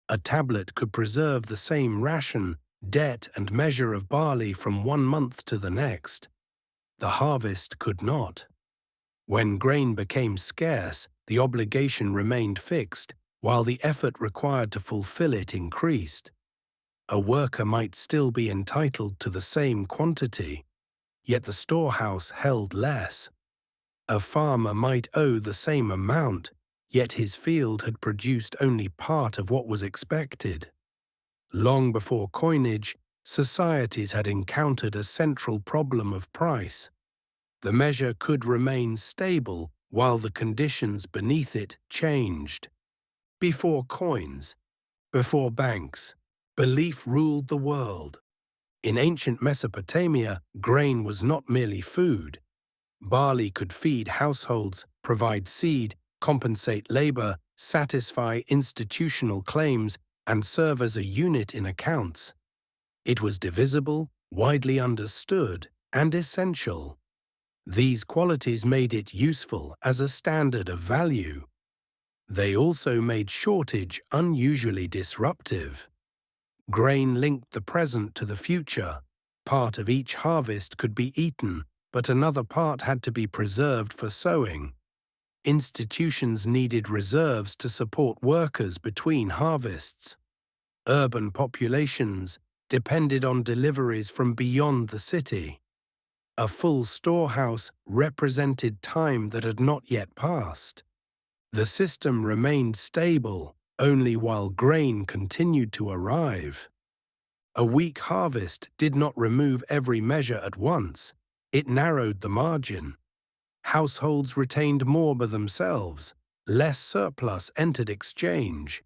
A tablet could preserve the same ration, debt, and measure of barley from one month to the next. The harvest could not. When grain became scarce, the obligation remained fixed, while the effort required to fulfill it increased. A worker might still be entitled to the same quantity, yet the storehouse held less. A farmer might owe the same amount, yet his field had produced only part of what was expected. Long before coinage, societies had encountered a central problem of price. The measure could remain stable while the conditions beneath it changed. Before coins, before banks, belief ruled the world. In ancient Mesopotamia, grain was not merely food. Barley could feed households, provide seed, compensate labor, satisfy institutional claims, and serve as a unit in accounts. It was divisible, widely understood, and essential. These qualities made it useful as a standard of value. They also made shortage unusually disruptive. Grain linked the present to the future. Part of each harvest could be eaten, but another part had to be preserved for sowing. Institutions needed reserves to support workers between harvests. Urban populations depended on deliveries from beyond the city. A full storehouse represented time that had not yet passed. The system remained stable only while grain continued to arrive. A weak harvest did not remove every measure at once. It narrowed the margin. Households retained more by themselves. Less surplus entered exchange.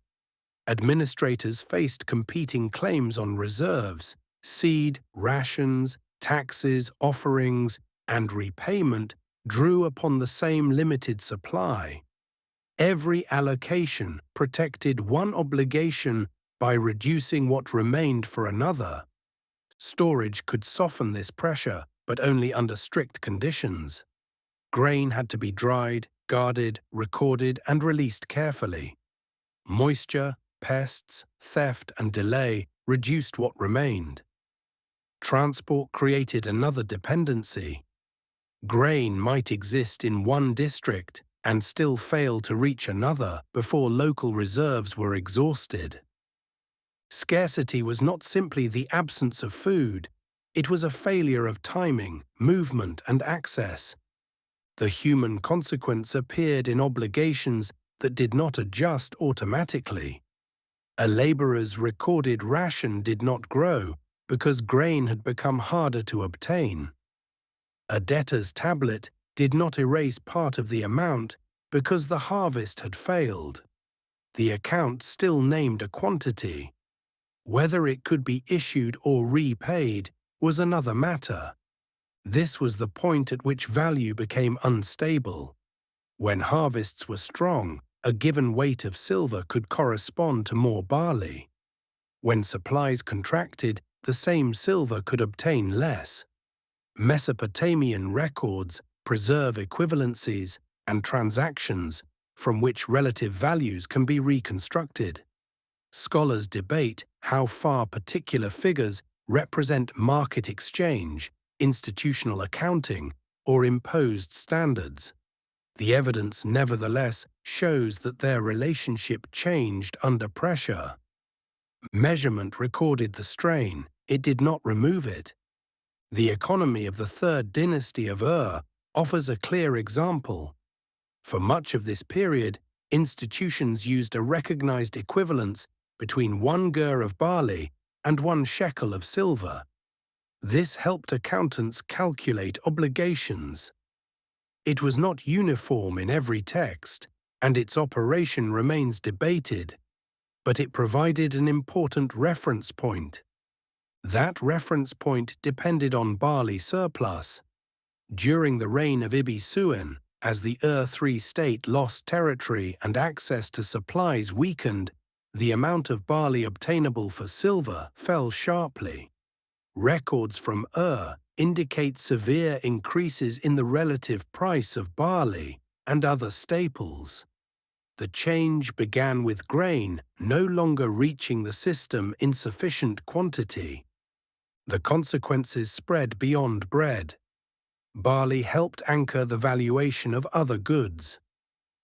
Administrators faced competing claims on reserves. Seed, rations, taxes, offerings, and repayment drew upon the same limited supply. Every allocation protected one obligation by reducing what remained for another. Storage could soften this pressure, but only under strict conditions. Grain had to be dried, guarded, recorded, and released carefully. Moisture, pests, theft, and delay reduced what remained. Transport created another dependency. Grain might exist in one district and still fail to reach another before local reserves were exhausted. Scarcity was not simply the absence of food, it was a failure of timing, movement, and access. The human consequence appeared in obligations that did not adjust automatically. A laborer's recorded ration did not grow because grain had become harder to obtain. A debtor's tablet did not erase part of the amount because the harvest had failed. The account still named a quantity. Whether it could be issued or repaid was another matter. This was the point at which value became unstable. When harvests were strong, a given weight of silver could correspond to more barley. When supplies contracted, the same silver could obtain less. Mesopotamian records preserve equivalencies and transactions from which relative values can be reconstructed. Scholars debate how far particular figures represent market exchange, institutional accounting, or imposed standards. The evidence nevertheless shows that their relationship changed under pressure. Measurement recorded the strain, it did not remove it. The economy of the third dynasty of offers a clear example. For much of this period, institutions used a recognized equivalence between 1 gur of barley and 1 shekel of silver. This helped accountants calculate obligations. It was not uniform in every text, and its operation remains debated, but it provided an important reference point. That reference point depended on barley surplus. During the reign of Ibbi-Suin, as the III state lost territory and access to supplies weakened, the amount of barley obtainable for silver fell sharply. Records from indicate severe increases in the relative price of barley and other staples. The change began with grain no longer reaching the system in sufficient quantity. The consequences spread beyond bread. Barley helped anchor the valuation of other goods.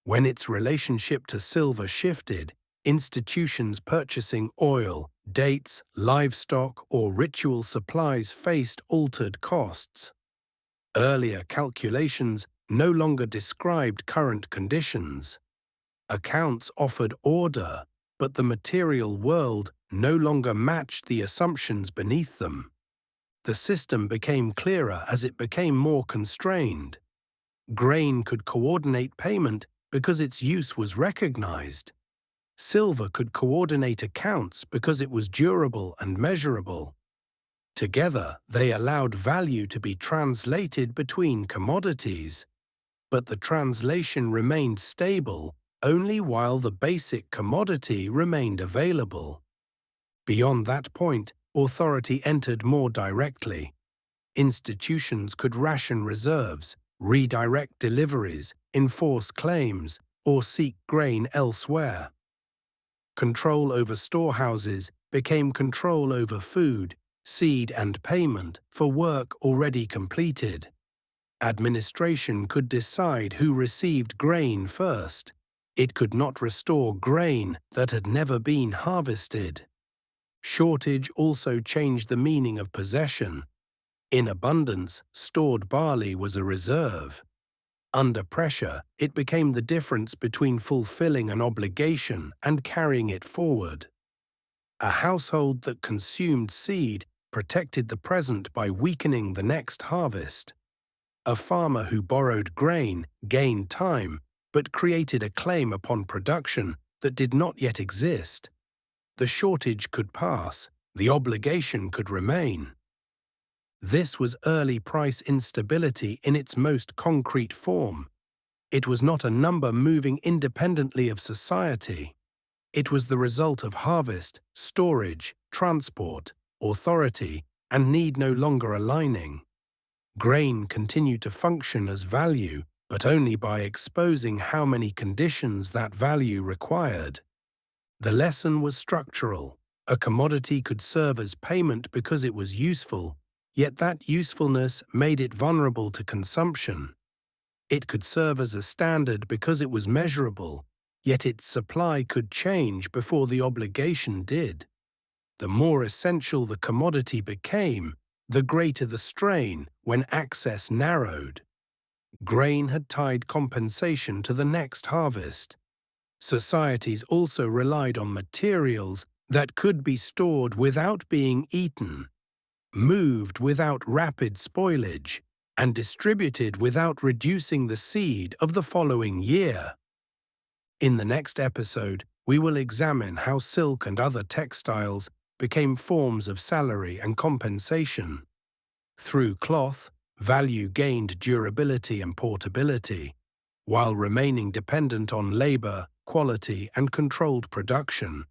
When its relationship to silver shifted, institutions purchasing oil, dates, livestock, or ritual supplies faced altered costs. Earlier calculations no longer described current conditions. Accounts offered order, but the material world no longer matched the assumptions beneath them. The system became clearer as it became more constrained. Grain could coordinate payment because its use was recognized. Silver could coordinate accounts because it was durable and measurable. Together, they allowed value to be translated between commodities. But the translation remained stable only while the basic commodity remained available. Beyond that point, authority entered more directly. Institutions could ration reserves, redirect deliveries, enforce claims, or seek grain elsewhere. Control over storehouses became control over food, seed, and payment for work already completed. Administration could decide who received grain first. It could not restore grain that had never been harvested. Shortage also changed the meaning of possession. In abundance, stored barley was a reserve. Under pressure, it became the difference between fulfilling an obligation and carrying it forward. A household that consumed seed protected the present by weakening the next harvest. A farmer who borrowed grain gained time, but created a claim upon production that did not yet exist. The shortage could pass, the obligation could remain. This was early price instability in its most concrete form. It was not a number moving independently of society. It was the result of harvest, storage, transport, authority, and need no longer aligning. Grain continued to function as value, but only by exposing how many conditions that value required. The lesson was structural. A commodity could serve as payment because it was useful, yet that usefulness made it vulnerable to consumption. It could serve as a standard because it was measurable, yet its supply could change before the obligation did. The more essential the commodity became, the greater the strain when access narrowed. Grain had tied compensation to the next harvest. Societies also relied on materials that could be stored without being eaten, moved without rapid spoilage, and distributed without reducing the seed of the following year. In the next episode, we will examine how silk and other textiles became forms of salary and compensation. Through cloth, value gained durability and portability, while remaining dependent on labor, quality, and controlled production.